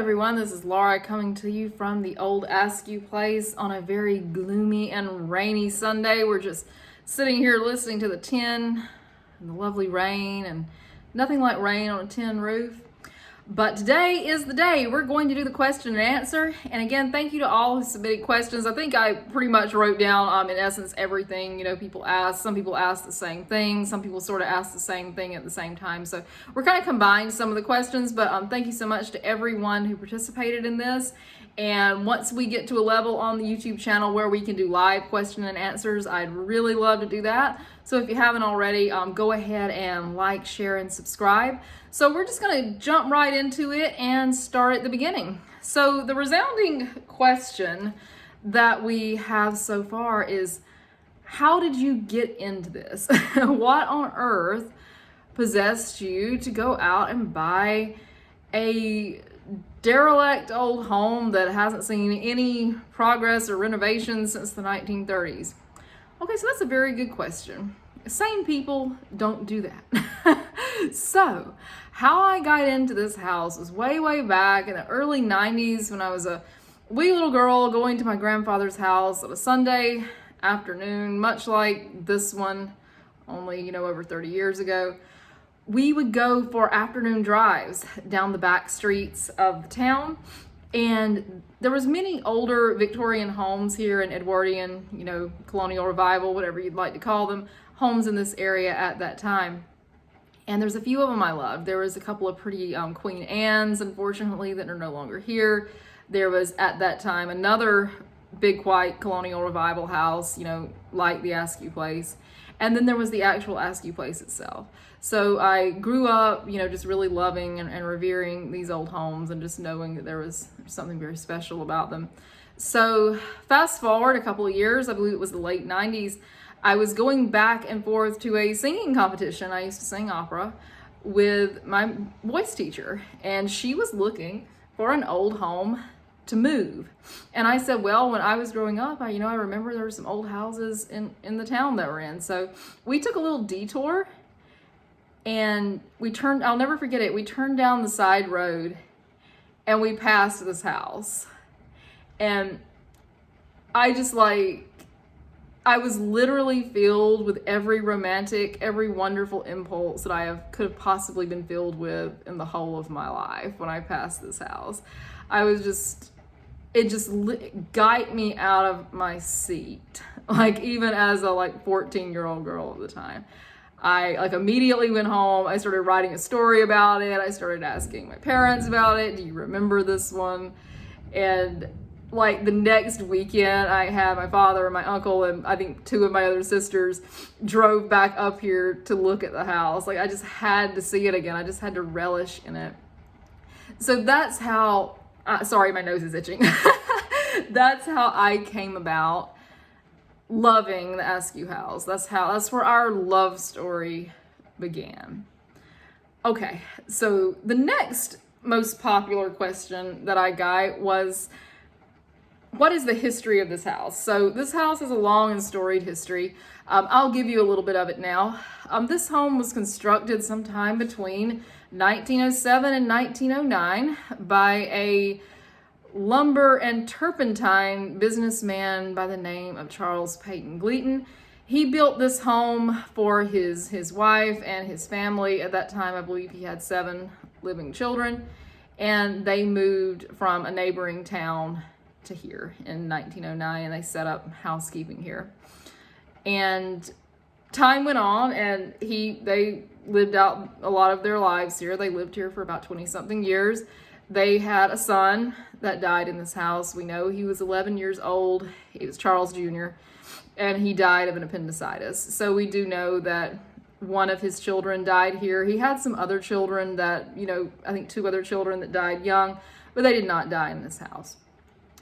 everyone, this is Laura coming to you from the old Askew place on a very gloomy and rainy Sunday. We're just sitting here listening to the tin and the lovely rain, and nothing like rain on a tin roof. But today is the day we're going to do the question and answer. And again, thank you to all who submitted questions. I think I pretty much wrote down, in essence, everything, people ask. Some people ask the same thing. Some people sort of ask the same thing at the same time. So we're kind of combined some of the questions, but thank you so much to everyone who participated in this. And once we get to a level on the YouTube channel where we can do live question and answers, I'd really love to do that. So if you haven't already, go ahead and like, share, and subscribe. So we're just going to jump right into it and start at the beginning. So the resounding question that we have so far is, how did you get into this? What on earth possessed you to go out and buy a derelict old home that hasn't seen any progress or renovation since the 1930s? Okay, so that's a very good question. Sane people don't do that. So, how I got into this house was way back in the early 90s when I was a wee little girl going to my grandfather's house on a Sunday afternoon, much like this one, only, over 30 years ago. We would go for afternoon drives down the back streets of the town, and there was many older Victorian homes here in Edwardian, colonial revival, whatever you'd like to call them, homes in this area at that time. And there's a few of them I loved. There was a couple of pretty Queen Anne's, unfortunately, that are no longer here. There was, at that time, another big white colonial revival house, like the Askew place. And then there was the actual Askew place itself. So I grew up, just really loving and revering these old homes and just knowing that there was something very special about them. So fast forward a couple of years, I believe it was the late 90s, I was going back and forth to a singing competition. I used to sing opera with my voice teacher, and she was looking for an old home to move. And I said, well, when I was growing up, I remember there were some old houses in the town that we're in. So we took a little detour and I'll never forget it, we turned down the side road and we passed this house. And I was literally filled with every romantic, every wonderful impulse that could have possibly been filled with in the whole of my life when I passed this house. It just got me out of my seat, even as a 14-year-old girl at the time. I immediately went home. I started writing a story about it. I started asking my parents about it. Do you remember this one? And the next weekend, I had my father and my uncle and I think two of my other sisters drove back up here to look at the house. I just had to see it again. I just had to relish in it. So that's how, sorry, my nose is itching. That's how I came about loving the Askew house. That's where our love story began. Okay, so the next most popular question that I got was, what is the history of this house? So this house has a long and storied history. I'll give you a little bit of it now. This home was constructed sometime between 1907 and 1909 by a lumber and turpentine businessman by the name of Charles Peyton Gleaton. He built this home for his wife and his family. At that time, I believe he had 7 living children, and they moved from a neighboring town to here in 1909, and they set up housekeeping here. And time went on, and they lived out a lot of their lives here. They lived here for about 20-something years. They had a son that died in this house. We know he was 11 years old. He was Charles Jr., and he died of an appendicitis. So we do know that one of his children died here. He had some other children that, I think 2 other children that died young, but they did not die in this house.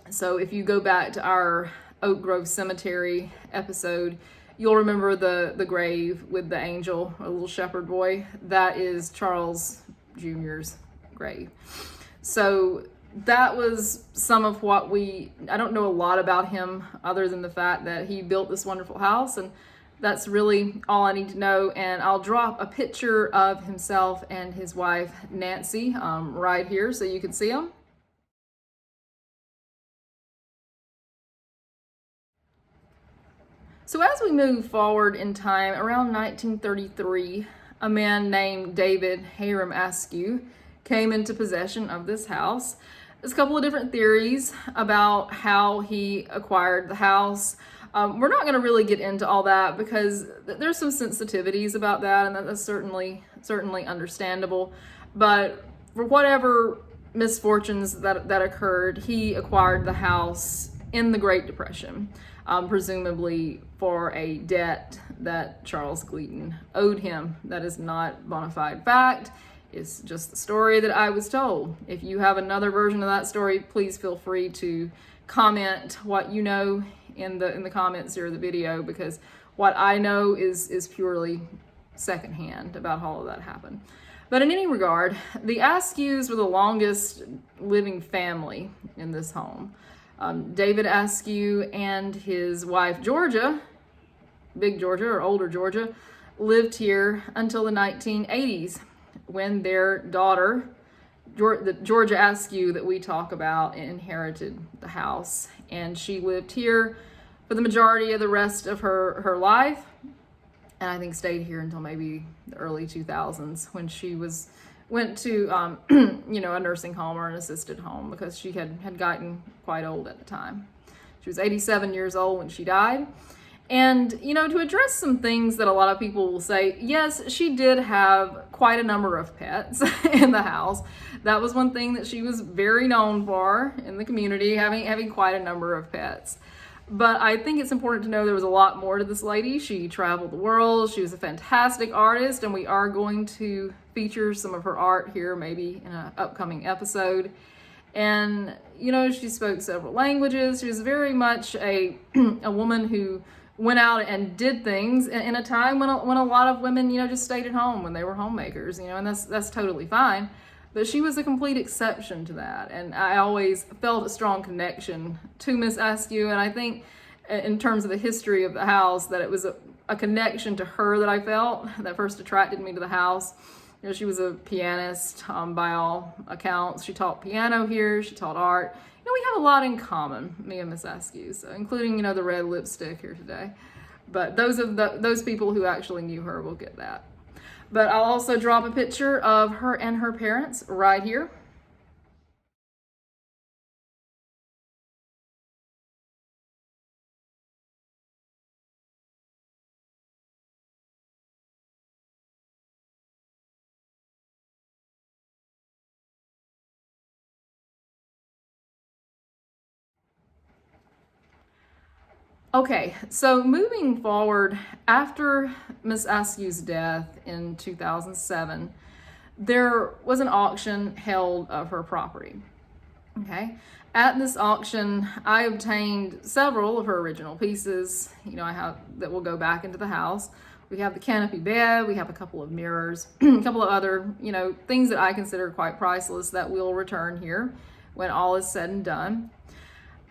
So if you go back to our Oak Grove Cemetery episode, you'll remember the grave with the angel, a little shepherd boy. That is Charles Jr.'s grave. So that was some of what I don't know a lot about him other than the fact that he built this wonderful house, and that's really all I need to know. And I'll drop a picture of himself and his wife, Nancy, right here so you can see them. So as we move forward in time, around 1933, a man named David Askew came into possession of this house. There's a couple of different theories about how he acquired the house. We're not going to really get into all that because there's some sensitivities about that, and that's certainly understandable. But for whatever misfortunes that occurred, he acquired the house in the Great Depression, presumably for a debt that Charles Gleaton owed him. That is not bona fide fact. It's just the story that I was told. If you have another version of that story, please feel free to comment what you know in the comments here of the video, because what I know is purely secondhand about how all of that happened. But in any regard, the Askews were the longest living family in this home. David Askew and his wife Georgia, Big Georgia or older Georgia, lived here until the 1980s, when their daughter, the Georgia Askew that we talk about, inherited the house. And she lived here for the majority of the rest of her life, and I think stayed here until maybe the early 2000s, when she went to a nursing home or an assisted home, because she had gotten quite old at the time. She was 87 years old when she died. And, to address some things that a lot of people will say, yes, she did have quite a number of pets in the house. That was one thing that she was very known for in the community, having quite a number of pets. But I think it's important to know there was a lot more to this lady. She traveled the world. She was a fantastic artist, and we are going to feature some of her art here maybe in an upcoming episode. And, she spoke several languages. She was very much a woman who went out and did things in a time when a lot of women, just stayed at home when they were homemakers, and that's totally fine. But she was a complete exception to that. And I always felt a strong connection to Miss Askew. And I think in terms of the history of the house, that it was a connection to her that I felt that first attracted me to the house. She was a pianist, by all accounts. She taught piano here. She taught art. We have a lot in common, me and Miss Askew, so including, the red lipstick here today. But those people who actually knew her will get that. But I'll also drop a picture of her and her parents right here. Okay, so moving forward, after Miss Askew's death in 2007, there was an auction held of her property. Okay, at this auction, I obtained several of her original pieces. I have that will go back into the house. We have the canopy bed. We have a couple of mirrors, a couple of other, things that I consider quite priceless that will return here when all is said and done.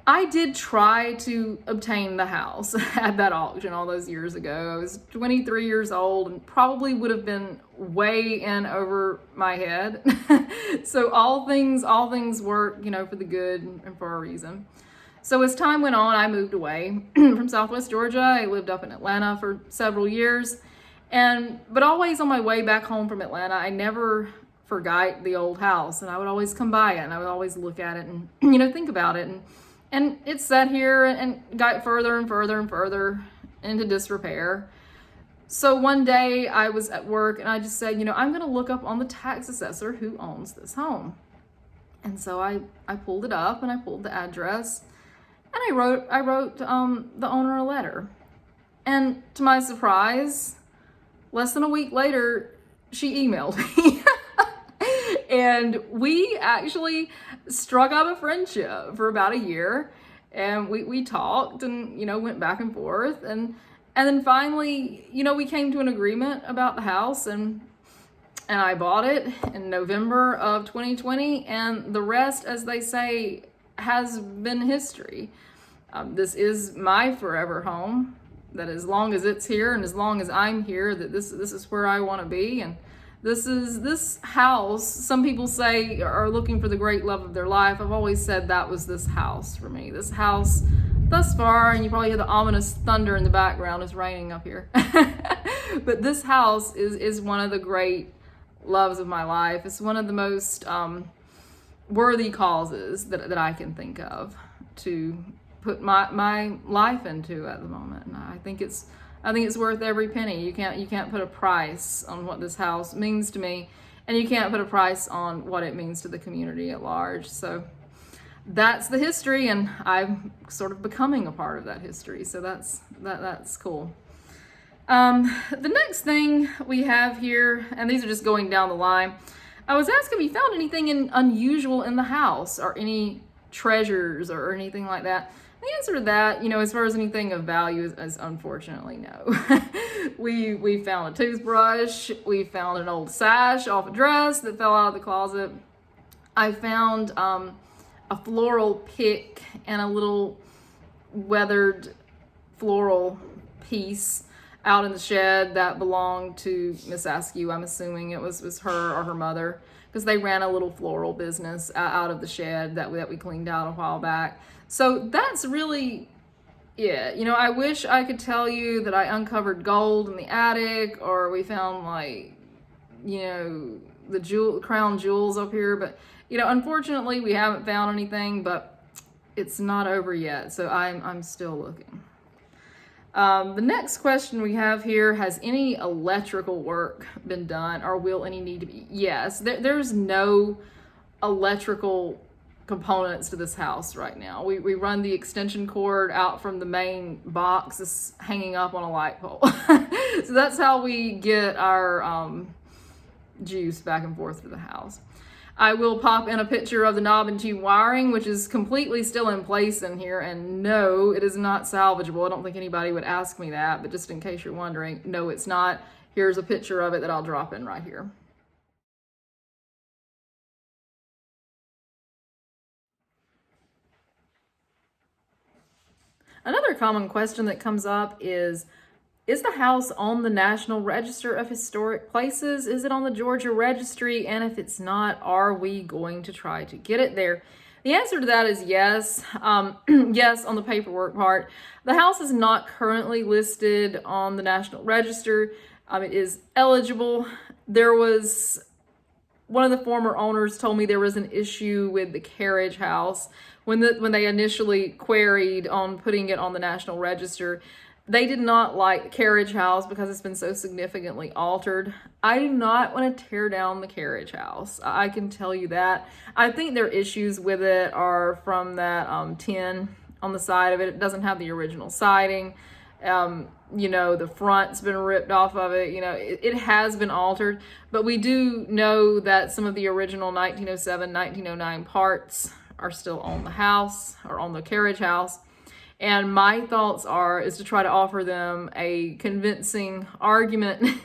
I did try to obtain the house at that auction all those years ago. I was 23 years old and probably would have been way in over my head. So all things work, for the good and for a reason. So as time went on, I moved away from Southwest Georgia. I lived up in Atlanta for several years. But always on my way back home from Atlanta, I never forgot the old house. And I would always come by it, and I would always look at it and, think about it. And it sat here and got further and further and further into disrepair. So one day I was at work and I just said, I'm going to look up on the tax assessor who owns this home. And so I pulled it up and I pulled the address and I wrote the owner a letter. And to my surprise, less than a week later, she emailed me. And we actually struck up a friendship for about a year, and we talked and, went back and forth. And then finally, we came to an agreement about the house, and I bought it in November of 2020, and the rest, as they say, has been history. This is my forever home, that as long as it's here and as long as I'm here, that this is where I want to be. And this house, some people say are looking for the great love of their life. I've always said that was this house for me. This house thus far, and you probably hear the ominous thunder in the background, it's raining up here. But this house is one of the great loves of my life. It's one of the most worthy causes that I can think of to put my life into at the moment. And I think it's worth every penny. You can't put a price on what this house means to me, and you can't put a price on what it means to the community at large. So that's the history, and I'm sort of becoming a part of that history. So that's cool. The next thing we have here, and these are just going down the line. I was asking if you found anything unusual in the house, or any treasures or anything like that. The answer to that, as far as anything of value, is unfortunately no. We found a toothbrush. We found an old sash off a dress that fell out of the closet. I found a floral pick and a little weathered floral piece out in the shed that belonged to Miss Askew. I'm assuming it was her or her mother, because they ran a little floral business out of the shed that we cleaned out a while back. So that's really it. I wish I could tell you that I uncovered gold in the attic, or we found the crown jewels up here, but unfortunately we haven't found anything. But it's not over yet, so I'm still looking. The next question we have here: has any electrical work been done, or will any need to be? Yes, there's no electrical components to this house right now. We run the extension cord out from the main box that's hanging up on a light pole. So that's how we get our juice back and forth to the house. I will pop in a picture of the knob and tube wiring, which is completely still in place in here, and no, it is not salvageable. I don't think anybody would ask me that, but just in case you're wondering, no, it's not. Here's a picture of it that I'll drop in right here. Another common question that comes up is the house on the National Register of Historic Places? Is it on the Georgia Registry? And if it's not, are we going to try to get it there? The answer to that is yes. Yes, on the paperwork part. The house is not currently listed on the National Register. It is eligible. There was one of the former owners told me there was an issue with the carriage house when they initially queried on putting it on the National Register. They did not like the carriage house because it's been so significantly altered. I do not want to tear down the carriage house. I can tell you that. I think their issues with it are from that tin on the side of it. It doesn't have the original siding. The front's been ripped off of it. It has been altered, but we do know that some of the original 1907, 1909 parts are still on the house, or on the carriage house. And my thoughts is to try to offer them a convincing argument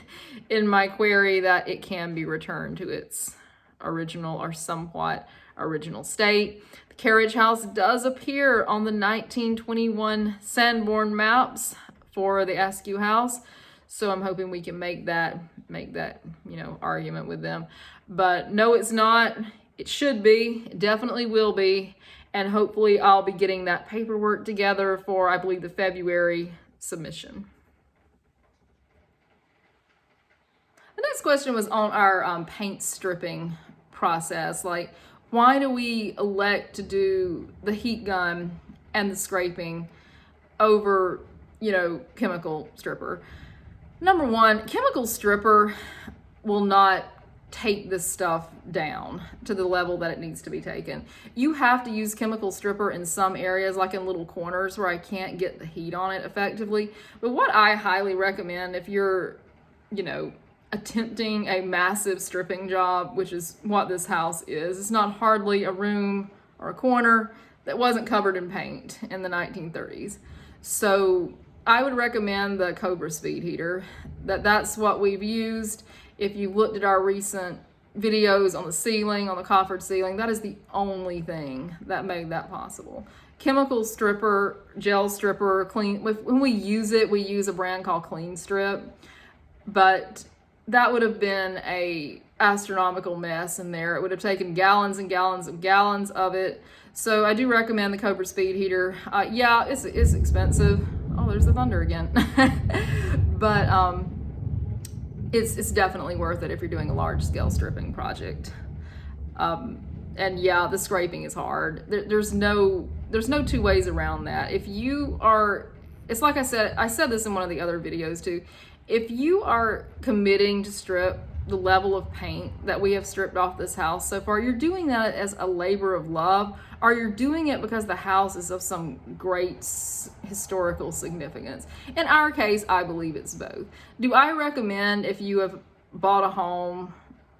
in my query that it can be returned to its original or somewhat original state. The carriage house does appear on the 1921 Sanborn maps for the Askew house, so I'm hoping we can make that argument with them. But no, it's not. It should be. It definitely will be. And hopefully I'll be getting that paperwork together for, I believe, the February submission. The next question was on our paint stripping process. Like, why do we elect to do the heat gun and the scraping over, chemical stripper? Number one, chemical stripper will not take this stuff down to the level that it needs to be taken. You have to use chemical stripper in some areas, like in little corners where I can't get the heat on it effectively. But what I highly recommend, if you're, attempting a massive stripping job, which is what this house is, it's not hardly a room or a corner that wasn't covered in paint in the 1930s. So I would recommend the Cobra speed heater. That's what we've used. If you looked at our recent videos on the ceiling, on the coffered ceiling, that is the only thing that made that possible. Chemical stripper, gel stripper, clean. When we use it, we use a brand called Clean Strip, but that would have been a astronomical mess in there. It would have taken gallons and gallons of it. So I do recommend the Cobra Speed Heater. Yeah, it's expensive. Oh, there's the thunder again. But it's definitely worth it if you're doing a large scale stripping project. And yeah, the scraping is hard. There's no two ways around that. If you are, it's like I said this in one of the other videos too. If you are committing to strip the level of paint that we have stripped off this house so far, you're doing that as a labor of love, or you're doing it because the house is of some great historical significance. In our case, I believe it's both. Do I recommend, if you have bought a home,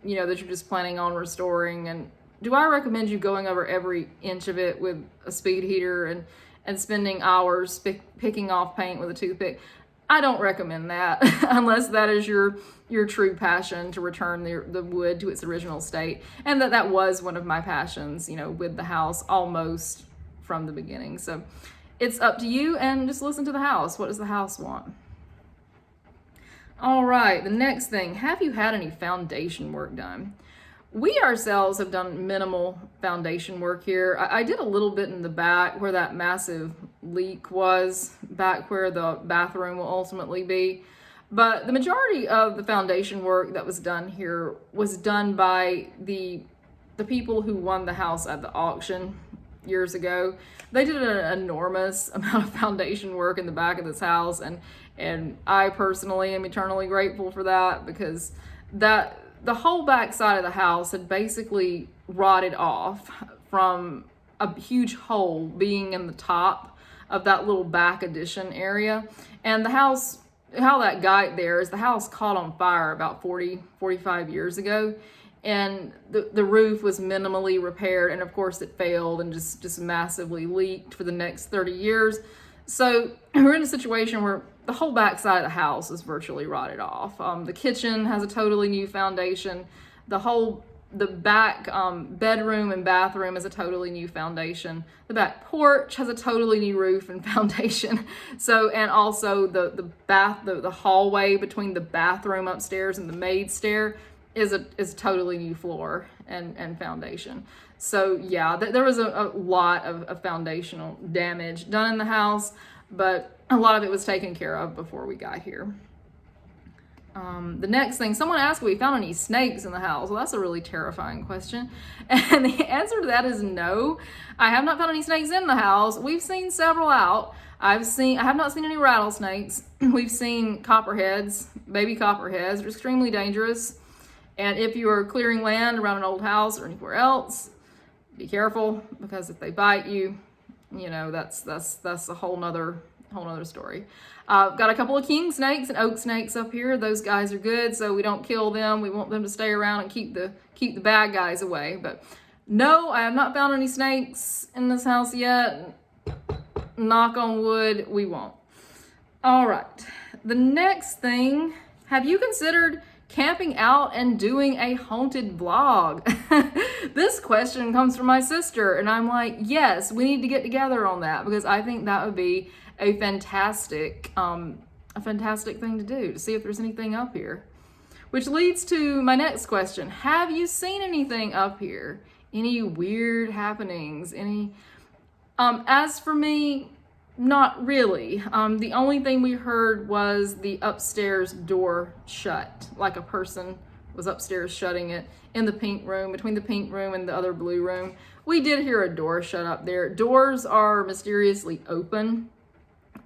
you know, that you're just planning on restoring, and do I recommend you going over every inch of it with a speed heater and spending hours picking off paint with a toothpick? I don't recommend that unless that is your true passion, to return the wood to its original state. And that was one of my passions, you know, with the house almost from the beginning. So it's up to you, and just listen to the house. What does the house want? All right, the next thing, have you had any foundation work done? We ourselves have done minimal foundation work here. I did a little bit in the back where that massive leak was, back where the bathroom will ultimately be. But the majority of the foundation work that was done here was done by the people who won the house at the auction years ago. They did an enormous amount of foundation work in the back of this house, and I personally am eternally grateful for that, because the whole back side of the house had basically rotted off from a huge hole being in the top of that little back addition area. And the house, how that got there is the house caught on fire about 45 years ago. And the roof was minimally repaired, and of course it failed and just massively leaked for the next 30 years. So we're in a situation where the whole back side of the house is virtually rotted off. The kitchen has a totally new foundation. The back bedroom and bathroom is a totally new foundation. The back porch has a totally new roof and foundation. So, and also the hallway between the bathroom upstairs and the maid's stair is a totally new floor and foundation. So yeah, there was a lot of foundational damage done in the house, but a lot of it was taken care of before we got here. The next thing, someone asked if we found any snakes in the house. Well, that's a really terrifying question. And the answer to that is no. I have not found any snakes in the house. We've seen several out. I have not seen any rattlesnakes. We've seen copperheads, baby copperheads. They're extremely dangerous. And if you are clearing land around an old house or anywhere else, be careful, because if they bite you, you know, that's a whole nother story. Got a couple of king snakes and oak snakes up here. Those guys are good, so we don't kill them. We want them to stay around and keep the bad guys away. But no, I have not found any snakes in this house yet. Knock on wood, we won't. All right, the next thing, have you considered camping out and doing a haunted vlog? This question comes from my sister, and I'm like, yes, we need to get together on that, because I think that would be a fantastic thing to do, to see if there's anything up here. Which leads to my next question. Have you seen anything up here? Any weird happenings? As for me, not really. The only thing we heard was the upstairs door shut, like a person was upstairs shutting it in the pink room, between the pink room and the other blue room. We did hear a door shut up there. Doors are mysteriously open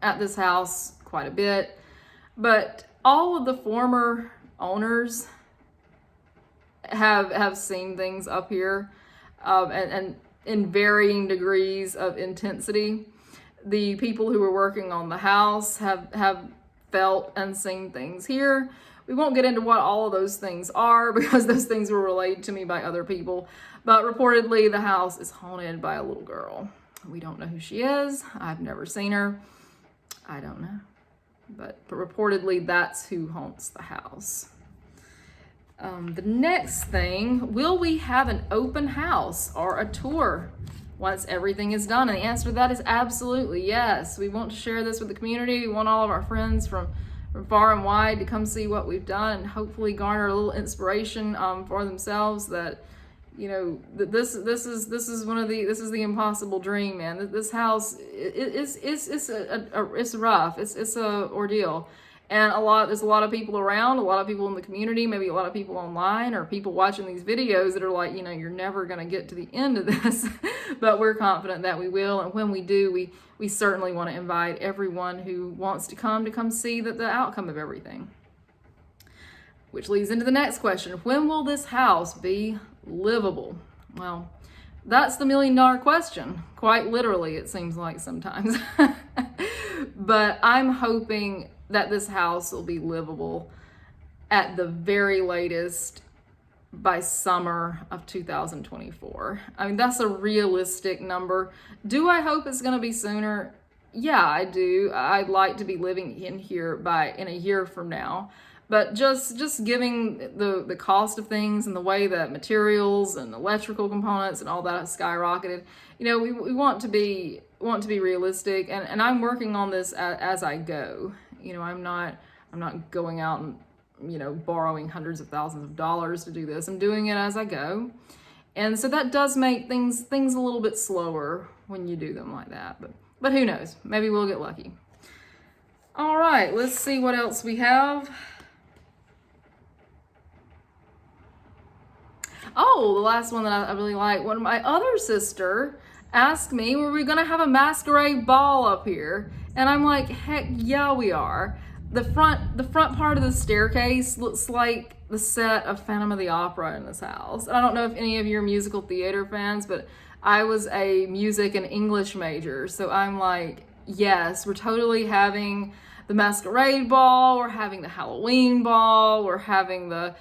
at this house quite a bit, but all of the former owners have seen things up here, and in varying degrees of intensity. The people who were working on the house have felt and seen things here. We won't get into what all of those things are, because those things were relayed to me by other people. But reportedly, the house is haunted by a little girl. We don't know who she is. I've never seen her. I don't know. But reportedly, that's who haunts the house. The next thing, will we have an open house or a tour once everything is done? And the answer to that is absolutely yes. We want to share this with the community. We want all of our friends from from far and wide to come see what we've done and hopefully garner a little inspiration for themselves that, you know, this is the impossible dream, man. This house it's rough. It's a ordeal. And there's a lot of people around, a lot of people in the community, maybe a lot of people online, or people watching these videos that are like, you know, you're never going to get to the end of this, but we're confident that we will. And when we do, we certainly want to invite everyone who wants to come see the outcome of everything. Which leads into the next question. When will this house be livable? Well, that's the $1 million question. Quite literally, it seems like sometimes. But I'm hoping that this house will be livable at the very latest by summer of 2024. I mean, that's a realistic number. Do I hope it's going to be sooner? Yeah, I do. I'd like to be living in here in a year from now. But just giving the cost of things and the way that materials and electrical components and all that have skyrocketed, you know, we want to be realistic, and I'm working on this as I go. You know, I'm not going out and, you know, borrowing hundreds of thousands of dollars to do this. I'm doing it as I go. And so that does make things a little bit slower when you do them like that. But who knows? Maybe we'll get lucky. All right, let's see what else we have. Oh, the last one that I really like. One of my other sister asked me, were we going to have a masquerade ball up here? And I'm like, heck yeah, we are. The front part of the staircase looks like the set of Phantom of the Opera in this house. I don't know if any of you are musical theater fans, but I was a music and English major. So I'm like, yes, we're totally having the Masquerade Ball. We're having the Halloween Ball. We're having the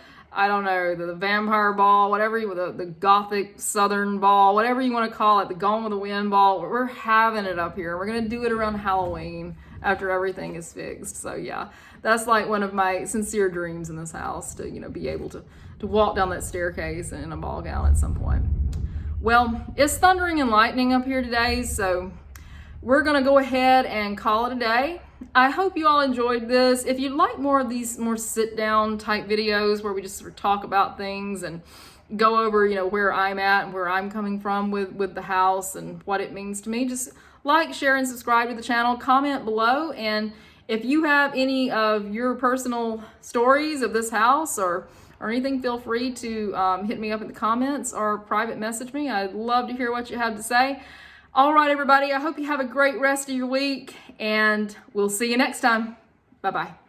vampire ball, whatever the gothic southern ball, whatever you want to call it, the Gone with the Wind ball. We're having it up here. We're going to do it around Halloween after everything is fixed. So yeah, that's like one of my sincere dreams in this house, to, you know, be able to walk down that staircase in a ball gown at some point. Well, it's thundering and lightning up here today, so we're going to go ahead and call it a day. I hope you all enjoyed this. If you'd like more of these more sit-down type videos where we just sort of talk about things and go over, you know, where I'm at and where I'm coming from with the house and what it means to me, just like, share, and subscribe to the channel. Comment below, and if you have any of your personal stories of this house or anything, feel free to hit me up in the comments or private message me. I'd love to hear what you have to say. All right, everybody, I hope you have a great rest of your week, and we'll see you next time. Bye-bye.